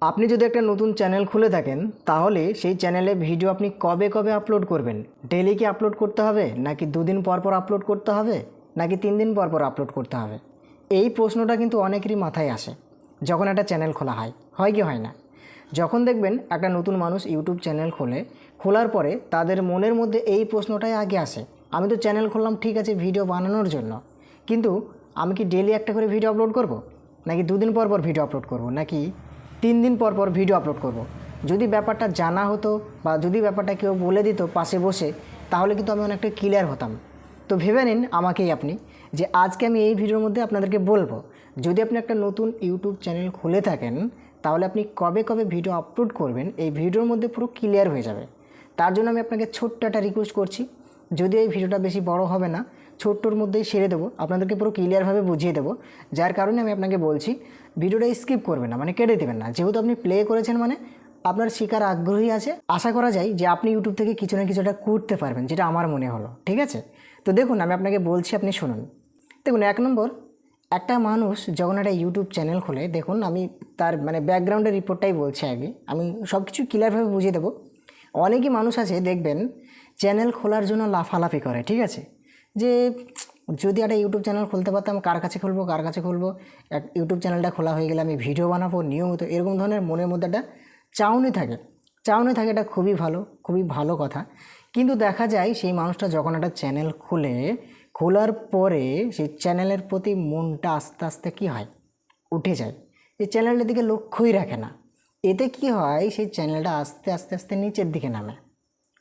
আপনি যদি একটা নতুন চ্যানেল খুলে থাকেন তাহলে সেই চ্যানেলে ভিডিও আপনি কবে কবে আপলোড করবেন? ডেইলি কি আপলোড করতে হবে, নাকি দুদিন পর পর আপলোড করতে হবে, নাকি 3 দিন পর পর আপলোড করতে হবে? এই প্রশ্নটা কিন্তু অনেকেরই মাথায় আসে যখন একটা চ্যানেল খোলা হয় কি হয় না। যখন দেখবেন একটা নতুন মানুষ ইউটিউব চ্যানেল খোলার পরে তাদের মনের মধ্যে এই প্রশ্নটাই আগে আসে, আমি তো চ্যানেল খুললাম ঠিক আছে ভিডিও বানানোর জন্য, কিন্তু আমি কি ডেইলি একটা করে ভিডিও আপলোড করব, নাকি দুদিন পর পর ভিডিও আপলোড করব, নাকি 3 দিন পর পর ভিডিও আপলোড করব? যদি ব্যাপারটা জানা হতো বা যদি ব্যাপারটা কেউ বলে দিত পাশে বসে, তাহলে কিন্তু আমি অনেকটা ক্লিয়ার হতাম। তো ভেবে নিন আমাকেই আপনি, যে আজকে আমি এই ভিডিওর মধ্যে আপনাদেরকে বলবো, যদি আপনি একটা নতুন ইউটিউব চ্যানেল খুলে থাকেন তাহলে আপনি কবে কবে ভিডিও আপলোড করবেন এই ভিডিওর মধ্যে পুরো ক্লিয়ার হয়ে যাবে। তার জন্য আমি আপনাকে ছোট্ট একটা রিকোয়েস্ট করছি, যদি এই ভিডিওটা বেশি বড় হবে না, ছোট্টর মধ্যেই সেরে দেবো, আপনাদেরকে পুরো ক্লিয়ারভাবে বুঝিয়ে দেবো। যার কারণে আমি আপনাকে বলছি ভিডিওটা স্কিপ করবেন না, মানে কেটে দেবেন না। যেহেতু আপনি প্লে করেছেন মানে আপনার শেখার আগ্রহী আছে, আশা করা যায় যে আপনি ইউটিউব থেকে কিছু না কিছু একটা করতে পারবেন, যেটা আমার মনে হলো। ঠিক আছে, তো দেখুন আমি আপনাকে বলছি, আপনি শুনুন। দেখুন, 1 নম্বর, একটা মানুষ যখন একটা ইউটিউব চ্যানেল খোলে, দেখুন আমি তার মানে ব্যাকগ্রাউন্ডের রিপোর্টটাই বলছি আগে, আমি সব কিছু ক্লিয়ারভাবে বুঝিয়ে দেবো। অনেকই মানুষ আছে দেখবেন চ্যানেল খোলার জন্য লাফালাফি করে, ঠিক আছে, যে যদি একটা ইউটিউব চ্যানেল খুলতে পারতাম, কার কাছে খুলবো, এক ইউটিউব চ্যানেলটা খোলা হয়ে গেলে আমি ভিডিও বানাবো নিয়মিত, এরকম ধরনের মনের মধ্যে একটা চাউনি থাকে। এটা খুবই ভালো কথা। কিন্তু দেখা যায় সেই মানুষটা যখন একটা চ্যানেল খোলার পরে সেই চ্যানেলের প্রতি মনটা আস্তে আস্তে কী হয়, উঠে যায়। এই চ্যানেলটার দিকে লক্ষ্যই রাখে না। এতে কি হয়, সেই চ্যানেলটা আস্তে আস্তে নিচের দিকে নামে।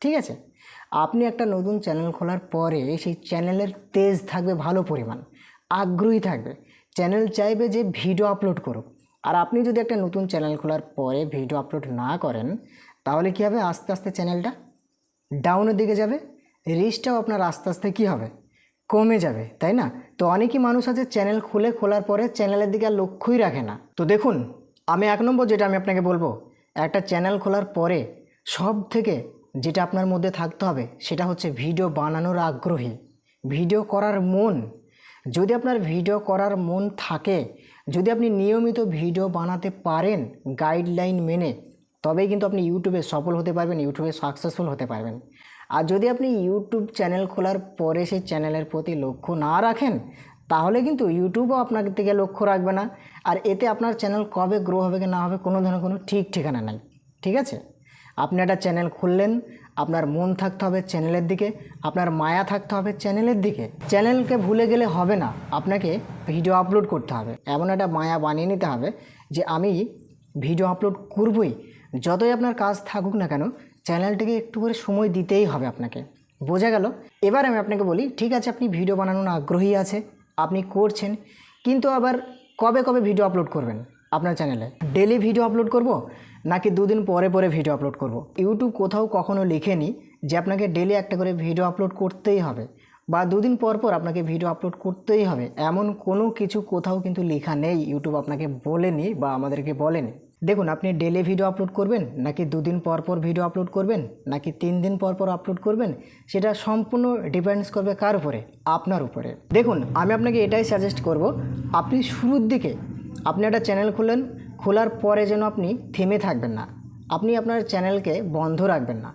ঠিক আছে, আপনি একটা নতুন চ্যানেল খোলার পরে সেই চ্যানেলের তেজ থাকবে ভালো পরিমাণ, আগ্রহী থাকবে, চ্যানেল চাইবে যে ভিডিও আপলোড করুক। আর আপনি যদি একটা নতুন চ্যানেল খোলার পরে ভিডিও আপলোড না করেন তাহলে কী হবে, আস্তে আস্তে চ্যানেলটা ডাউনের দিকে যাবে, রিচটাও আপনার আস্তে আস্তে কী হবে, কমে যাবে, তাই না? তো অনেকই মানুষ আছে চ্যানেল খোলার পরে চ্যানেলের দিকে আর লক্ষ্যই রাখে না। তো দেখুন, আমি 1 নম্বর যেটা আমি আপনাকে বলবো, একটা চ্যানেল খোলার পরে সব থেকে যেটা আপনার মধ্যে থাকতে হবে সেটা হচ্ছে ভিডিও বানানোর আগ্রহী, ভিডিও করার মন। যদি আপনার ভিডিও করার মন থাকে, যদি আপনি নিয়মিত ভিডিও বানাতে পারেন গাইডলাইন মেনে, তবেই কিন্তু আপনি ইউটিউবে সফল হতে পারবেন, ইউটিউবে সাকসেসফুল হতে পারবেন। আর যদি আপনি ইউটিউব চ্যানেল খোলার পরে সেই চ্যানেলের প্রতি লক্ষ্য না রাখেন, তাহলে কিন্তু ইউটিউবও আপনার দিকে লক্ষ্য রাখবে না। আর এতে আপনার চ্যানেল কবে গ্রো হবে কি না হবে কোনো ধরনের কোনো ঠিক ঠিকানা নাই। ঠিক আছে, আপনি একটা চ্যানেল খুললেন, আপনার মন থাকতে হবে চ্যানেলের দিকে, আপনার মায়া থাকতে হবে চ্যানেলের দিকে। চ্যানেলকে ভুলে গেলে হবে না, আপনাকে ভিডিও আপলোড করতে হবে, এমন একটা মায়া বানিয়ে নিতে হবে যে আমি ভিডিও আপলোড করবই, যতই আপনার কাজ থাকুক না কেন চ্যানেলটিকে একটু করে সময় দিতেই হবে আপনাকে। বোঝা গেল? এবার আমি আপনাকে বলি, ঠিক আছে আপনি ভিডিও বানানোর আগ্রহী আছে, আপনি করছেন, কিন্তু আবার কবে কবে ভিডিও আপলোড করবেন আপনার চ্যানেলে? ডেলি ভিডিও আপলোড করব, নাকি দুদিন পরে পরে ভিডিও আপলোড করব? ইউটিউব কোথাও কখনো লিখেনি যে আপনাকে ডেলি একটা করে ভিডিও আপলোড করতেই হবে বা দুদিন পর পর আপনাকে ভিডিও আপলোড করতেই হবে, এমন কোনো কিছু কোথাও কিন্তু লেখা নেই। ইউটিউব আপনাকে বলেনি বা আমাদেরকে বলেনি। দেখুন, আপনি ডেলি ভিডিও আপলোড করবেন, নাকি দুদিন পর পর ভিডিও আপলোড করবেন, নাকি 3 দিন পর পর আপলোড করবেন, সেটা সম্পূর্ণ ডিপেন্ডস করবে কার উপরে? আপনার উপরে। দেখুন, আমি আপনাকে এটাই সাজেস্ট করব, আপনি শুরুর দিকে আপনি একটা চ্যানেল খোলার পরে যেন আপনি থেমে থাকবেন না, আপনি আপনার চ্যানেলকে বন্ধ রাখবেন না।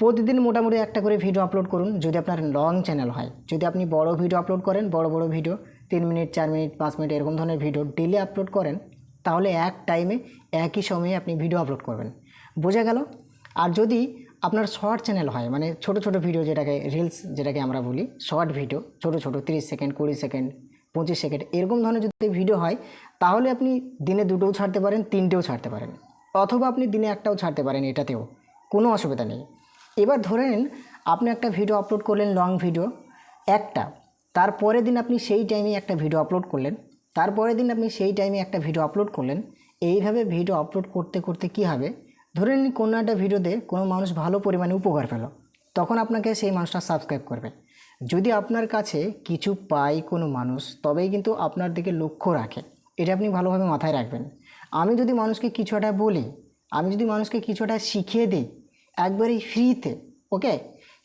প্রতিদিন মোটামুটি একটা করে ভিডিও আপলোড করুন, যদি আপনার লং চ্যানেল হয়। যদি আপনি বড় ভিডিও আপলোড করেন, বড় ভিডিও 3 মিনিট 4 মিনিট 5 মিনিট এরকম ধরনের ভিডিও ডেলি আপলোড করেন, তাহলে এক টাইমে একই সময়ে আপনি ভিডিও আপলোড করবেন। বোঝা গেল? আর যদি আপনার শর্ট চ্যানেল হয়, মানে ছোট ভিডিও, যেটাকে রিলস যেটাকে আমরা বলি, শর্ট ভিডিও, ছোট 30 সেকেন্ড 20 সেকেন্ড 25 সেকেন্ড এরকম ধরনের যদি ভিডিও হয়, তাহলে আপনি দিনে 2টোও ছাড়তে পারেন, 3টেও ছাড়তে পারেন, অথবা আপনি দিনে 1টাও ছাড়তে পারেন, এটাতেও কোনো অসুবিধা নেই। এবার ধরে নিন আপনি একটা ভিডিও আপলোড করলেন, লং ভিডিও একটা, তারপরের দিন আপনি সেই টাইমে একটা ভিডিও আপলোড করলেন, তারপরের দিন আপনি সেই টাইমে একটা ভিডিও আপলোড করলেন। এইভাবে ভিডিও আপলোড করতে করতে কী হবে, ধরে নিন কোনো একটা ভিডিওতে কোনো মানুষ ভালো পরিমাণে উপকার পেল, তখন আপনাকে সেই মানুষটা সাবস্ক্রাইব করবে। যদি আপনার কাছে কিছু পায় কোনো মানুষ, তবেই কিন্তু আপনার দিকে লক্ষ্য রাখে। এটা আপনি ভালোভাবে মাথায় রাখবেন। আমি যদি মানুষকে কিছু একটা বলি, আমি যদি মানুষকে কিছু একটা শিখিয়ে দিই একবারেই ফ্রিতে, ওকে,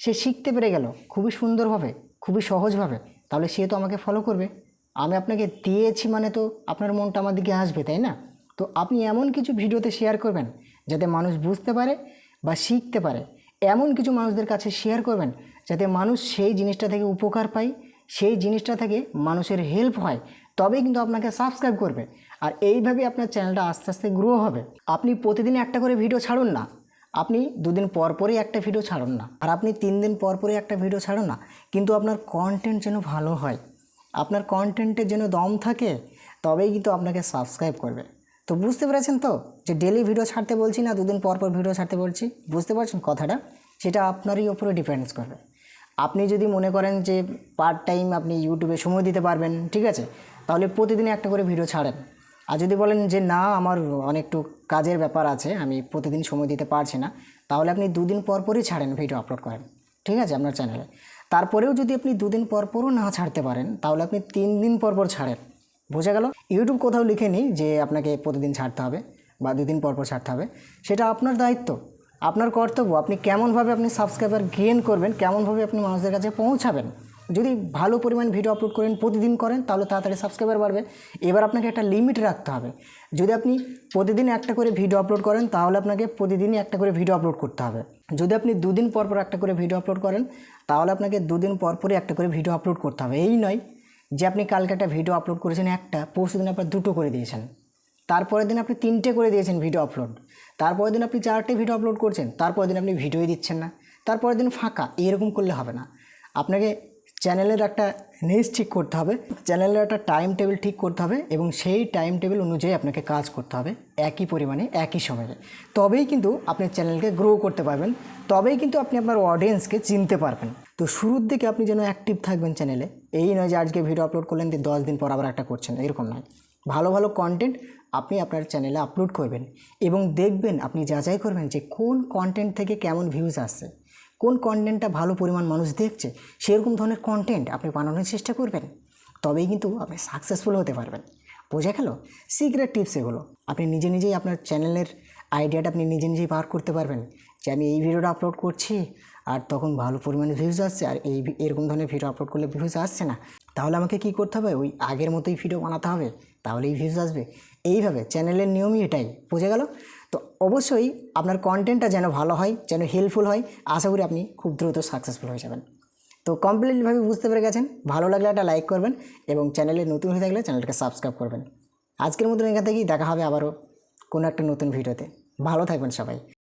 সে শিখতে পেরে গেল খুবই সুন্দরভাবে, খুবই সহজভাবে, তাহলে সে তো আমাকে ফলো করবে। আমি আপনাকে দিয়েছি মানে তো আপনার মনটা আমার দিকে আসবে, তাই না? তো আপনি এমন কিছু ভিডিওতে শেয়ার করবেন যাতে মানুষ বুঝতে পারে বা শিখতে পারে, এমন কিছু মানুষদের কাছে শেয়ার করবেন যাতে মানুষ সেই জিনিসটা থেকে উপকার পায়, সেই জিনিসটা থেকে মানুষের হেল্প হয়, তবেই কিন্তু আপনাকে সাবস্ক্রাইব করবে। আর এইভাবে আপনার চ্যানেলটা আস্তে আস্তে গ্রো হবে। আপনি প্রতিদিন একটা করে ভিডিও ছাড়ুন না, আপনি দুদিন পর পরই একটা ভিডিও ছাড়ুন না, আর আপনি 3 দিন পর পরই একটা ভিডিও ছাড়ুন না, কিন্তু আপনার কন্টেন্ট যেন ভালো হয়, আপনার কন্টেন্টের যেন দম থাকে, তবেই কিন্তু আপনাকে সাবস্ক্রাইব করবে। তো বুঝতে পেরেছেন তো যে ডেলি ভিডিও ছাড়তে বলছি না, দুদিন পর পর ভিডিও ছাড়তে বলছি? বুঝতে পারছেন কথাটা? সেটা আপনারই ওপরে ডিপেন্ডস করবে। আপনি যদি মনে করেন যে পার্ট টাইম আপনি ইউটিউবে সময় দিতে পারবেন, ঠিক আছে, তাহলে প্রতিদিন একটা করে ভিডিও ছাড়েন। আর যদি বলেন যে না, আমার অনেকটু কাজের ব্যাপার আছে, আমি প্রতিদিন সময় দিতে পারছি না, তাহলে আপনি দুদিন পর পরই ছাড়েন, ভিডিও আপলোড করেন, ঠিক আছে, আপনার চ্যানেলে। তারপরেও যদি আপনি দুদিন পর পরও না ছাড়তে পারেন, তাহলে আপনি 3 দিন পর পর ছাড়েন। বোঝা গেল? ইউটিউব কোথাও লিখেনি যে আপনাকে প্রতিদিন ছাড়তে হবে বা দুদিন পর পর ছাড়তে হবে। সেটা আপনার দায়িত্ব, আপনার কর্তব্য। আপনি কেমনভাবে আপনি সাবস্ক্রাইবার গেইন করবেন, কেমনভাবে আপনি মানুষদের কাছে পৌঁছাবেন। যদি ভালো পরিমাণ ভিডিও আপলোড করেন, প্রতিদিন করেন, তাহলে তাড়াতাড়ি সাবস্ক্রাইবার বাড়বে। এবার আপনাকে একটা লিমিট রাখতে হবে। যদি আপনি প্রতিদিন একটা করে ভিডিও আপলোড করেন, তাহলে আপনাকে প্রতিদিনই একটা করে ভিডিও আপলোড করতে হবে। যদি আপনি দুদিন পর পর একটা করে ভিডিও আপলোড করেন, তাহলে আপনাকে দুদিন পর পরই একটা করে ভিডিও আপলোড করতে হবে। এই নয় যে আপনি কালকে একটা ভিডিও আপলোড করেছেন একটা, পরশু দিন আপনার 2টো করে দিয়েছেন, তারপরের দিন আপনি 3টে করে দিয়েছেন ভিডিও আপলোড, তারপরের দিন আপনি 4টে ভিডিও আপলোড করছেন, তারপরের দিন আপনি ভিডিওই দিচ্ছেন না, তারপরের দিন ফাঁকা। এরকম করলে হবে না। আপনাকে চ্যানেলের একটা নিজ ঠিক করতে হবে, চ্যানেলের একটা টাইম টেবিল ঠিক করতে হবে, এবং সেই টাইম টেবিল অনুযায়ী আপনাকে কাজ করতে হবে একই পরিমাণে একই সময়ে। তবেই কিন্তু আপনি চ্যানেলকে গ্রো করতে পারবেন, তবেই কিন্তু আপনি আপনার অডিয়েন্সকে চিনতে পারবেন। তো শুরুর দিকে আপনি যেন অ্যাক্টিভ থাকবেন চ্যানেলে। এই নয় যে আজকে ভিডিও আপলোড করলেন, 10 দিন পর আবার একটা করছেন, এরকম নয়। ভালো ভালো কন্টেন্ট আপনি আপনার চ্যানেলে আপলোড করবেন এবং দেখবেন, আপনি যাচাই করবেন যে কোন কন্টেন্ট থেকে কেমন ভিউজ আসছে, কোন কন্টেন্টটা ভালো পরিমাণ মানুষ দেখছে, সেরকম ধরনের কন্টেন্ট আপনি বানানোর চেষ্টা করবেন। তবেই কিন্তু আপনি সাকসেসফুল হতে পারবেন। বোঝা গেল? সিক্রেট টিপস এগুলো। আপনি নিজে নিজেই আপনার চ্যানেলের আইডিয়াটা আপনি নিজে নিজেই বার করতে পারবেন যে আমি এই ভিডিওটা আপলোড করছি আর তখন ভালো পরিমাণে ভিউজ আসছে, আর এরকম ধরনের ভিডিও আপলোড করলে ভিউজ আসছে না, তাহলে আমাকে কী করতে হবে? ওই আগের মতোই ভিডিও বানাতে হবে, তাহলেই ভিউজ আসবে। এইভাবে চ্যানেলের নিয়মই এটাই। বোঝা গেল? তো অবশ্যই আপনার কন্টেন্টটা যেন ভালো হয়, যেন হেল্পফুল হয়, আশা করি আপনি খুব দ্রুত সাকসেসফুল হয়ে যাবেন। তো কমপ্লিটলিভাবে বুঝতে পেরে গেছেন। ভালো লাগলে একটা লাইক করবেন এবং চ্যানেলে নতুন হয়ে থাকলে চ্যানেলটাকে সাবস্ক্রাইব করবেন। আজকের মতন এখান থেকেই দেখা হবে আবারও কোনো একটা নতুন ভিডিওতে। ভালো থাকবেন সবাই।